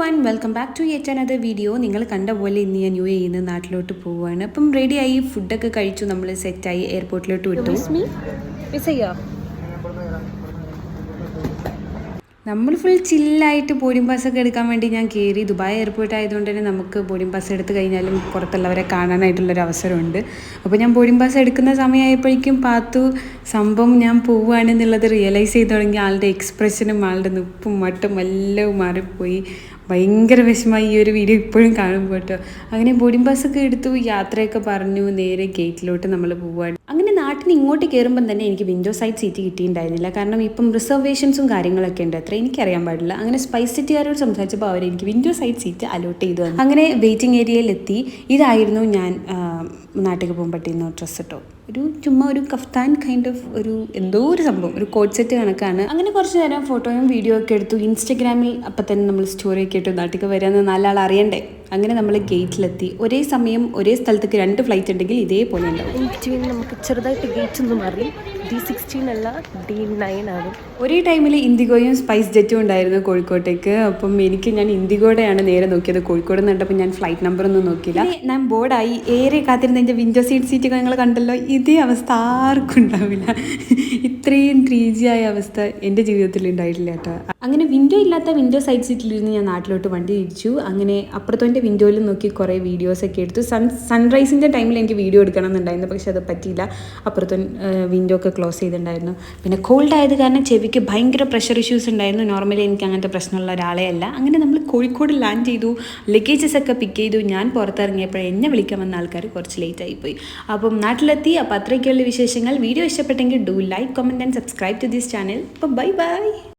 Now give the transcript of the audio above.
everyone, welcome back to yet another video. നിങ്ങൾ കണ്ട പോലെ ഇന്ന് ഞാൻ യു എയിൽ നിന്ന് നാട്ടിലോട്ട് പോവുകയാണ്. അപ്പം റെഡിയായി ഫുഡൊക്കെ കഴിച്ചു, നമ്മൾ സെറ്റായി എയർപോർട്ടിലോട്ട് വിട്ടു. നമ്മൾ ഫുൾ ചില്ലായിട്ട് ബോർഡിംഗ് പാസ്സൊക്കെ എടുക്കാൻ വേണ്ടി ഞാൻ കയറി. ദുബായ് എയർപോർട്ട് ആയതുകൊണ്ട് തന്നെ നമുക്ക് ബോർഡിംഗ് പാസ് എടുത്ത് കഴിഞ്ഞാലും പുറത്തുള്ളവരെ കാണാനായിട്ടുള്ളൊരു അവസരമുണ്ട്. അപ്പോൾ ഞാൻ ബോർഡിംഗ് പാസ് എടുക്കുന്ന സമയമായപ്പോഴേക്കും പാത്തു സംഭവം ഞാൻ പോവുകയാണെന്നുള്ളത് റിയലൈസ് ചെയ്ത് തുടങ്ങി. ആളുടെ എക്സ്പ്രഷനും ആളുടെ നിപ്പും മട്ടും എല്ലാം മാറിപ്പോയി. ഭയങ്കര വിഷമമായി ഈ ഒരു വീഡിയോ ഇപ്പോഴും കാണുമ്പോൾ കേട്ടോ. അങ്ങനെ ബോർഡിംഗ് പാസ്സൊക്കെ എടുത്തു, യാത്രയൊക്കെ പറഞ്ഞു, നേരെ ഗേറ്റിലോട്ട് നമ്മൾ പോവുകയാണ്. അങ്ങനെ നാട്ടിൽ ഇങ്ങോട്ട് കയറുമ്പം തന്നെ എനിക്ക് വിൻഡോ സൈഡ് സീറ്റ് കിട്ടിയിട്ടുണ്ടായിരുന്നില്ല. കാരണം ഇപ്പം റിസർവേഷൻസും കാര്യങ്ങളൊക്കെ ഉണ്ട്, അത്ര എനിക്കറിയാൻ പാടില്ല. അങ്ങനെ സ്പൈസ് സിറ്റിക്കാരോട് സംസാരിച്ചപ്പോൾ അവർ എനിക്ക് വിൻഡോ സൈഡ് സീറ്റ് അലോട്ട് ചെയ്തു തന്നു. അങ്ങനെ വെയിറ്റിംഗ് ഏരിയയിലെത്തി. ഇതായിരുന്നു ഞാൻ നാട്ടിൽ പോകുമ്പോൾ പറ്റിയിരുന്ന ഡ്രസ്സ് കേട്ടോ. ചുമ്മാ ഒരു കഫ്താൻ കൈൻഡ് ഓഫ് എന്തോ ഒരു സംഭവം, ഒരു കോട്ട് സെറ്റ് കണക്കാണ്. അങ്ങനെ കുറച്ച് നേരം ഫോട്ടോയും വീഡിയോ ഒക്കെ എടുത്തു. ഇൻസ്റ്റഗ്രാമിൽ അപ്പം തന്നെ നമ്മൾ സ്റ്റോറി ഒക്കെ ഇട്ടു. നാട്ടിൽ വരാമെന്ന് നാലാൾ അറിയണ്ടേ. അങ്ങനെ നമ്മൾ ഗേറ്റിലെത്തി. ഒരേ സമയം ഒരേ സ്ഥലത്തേക്ക് 2 ഫ്ലൈറ്റ് ഉണ്ടെങ്കിൽ ഇതേപോലെ ഉണ്ടാവും. നമുക്ക് ചെറുതായിട്ട് ഗേറ്റ് ഒന്ന് മാറി D16 അല്ല D9 ആണ്. ഒരേ ടൈമിൽ ഇൻഡിഗോയും സ്പൈസ് ജെറ്റും ഉണ്ടായിരുന്നു കോഴിക്കോട്ടേക്ക്. അപ്പം ഞാൻ ഇൻഡിഗോടെയാണ് നേരെ നോക്കിയത്. കോഴിക്കോട് നിന്ന് കണ്ടപ്പോൾ ഞാൻ ഫ്ലൈറ്റ് നമ്പർ ഒന്നും നോക്കിയില്ല. ഞാൻ ബോർഡായി ഏറെ കാത്തിരുന്ന എൻ്റെ വിൻഡോ സീറ്റ് നിങ്ങൾ കണ്ടല്ലോ. ഇതേ അവസ്ഥ ആർക്കും ഉണ്ടാവില്ല. ഇത്രയും 3G ആയ അവസ്ഥ എൻ്റെ ജീവിതത്തിൽ ഉണ്ടായിട്ടില്ല കേട്ടോ. അങ്ങനെ വിൻഡോ ഇല്ലാത്ത വിൻഡോ സൈഡ് സീറ്റിലിരുന്ന് ഞാൻ നാട്ടിലോട്ട് വണ്ടി തിരിച്ചു. അങ്ങനെ അപ്പുറത്തെ വിൻഡോയിൽ നോക്കി കുറേ വീഡിയോസൊക്കെ എടുത്തു. സൺറൈസിൻ്റെ ടൈമിൽ എനിക്ക് വീഡിയോ എടുക്കണം എന്നുണ്ടായിരുന്നു, പക്ഷെ അത് പറ്റിയില്ല. അപ്പുറത്തെ വിൻഡോ ഒക്കെ ക്ലോസ് ചെയ്തിട്ടുണ്ടായിരുന്നു. പിന്നെ കോൾഡ് ആയത് കാരണം ചെവിക്ക് ഭയങ്കര പ്രഷർ ഇഷ്യൂസ് ഉണ്ടായിരുന്നു. നോർമലി എനിക്ക് അങ്ങനത്തെ പ്രശ്നമുള്ള ഒരാളെ അല്ല. അങ്ങനെ നമ്മൾ കോഴിക്കോട് ലാൻഡ് ചെയ്തു, ലഗേജസ് ഒക്കെ പിക്ക് ചെയ്തു. ഞാൻ പുറത്തിറങ്ങിയപ്പോൾ എന്നെ വിളിക്കാൻ വന്ന ആൾക്കാർ കുറച്ച് ലേറ്റ് ആയിപ്പോയി. അപ്പം നാട്ടിലെത്തി. അപ്പോൾ അത്രയൊക്കെയുള്ള വിശേഷങ്ങൾ. വീഡിയോ ഇഷ്ടപ്പെട്ടെങ്കിൽ do like, comment and subscribe to this channel. അപ്പോൾ ബൈ ബൈ.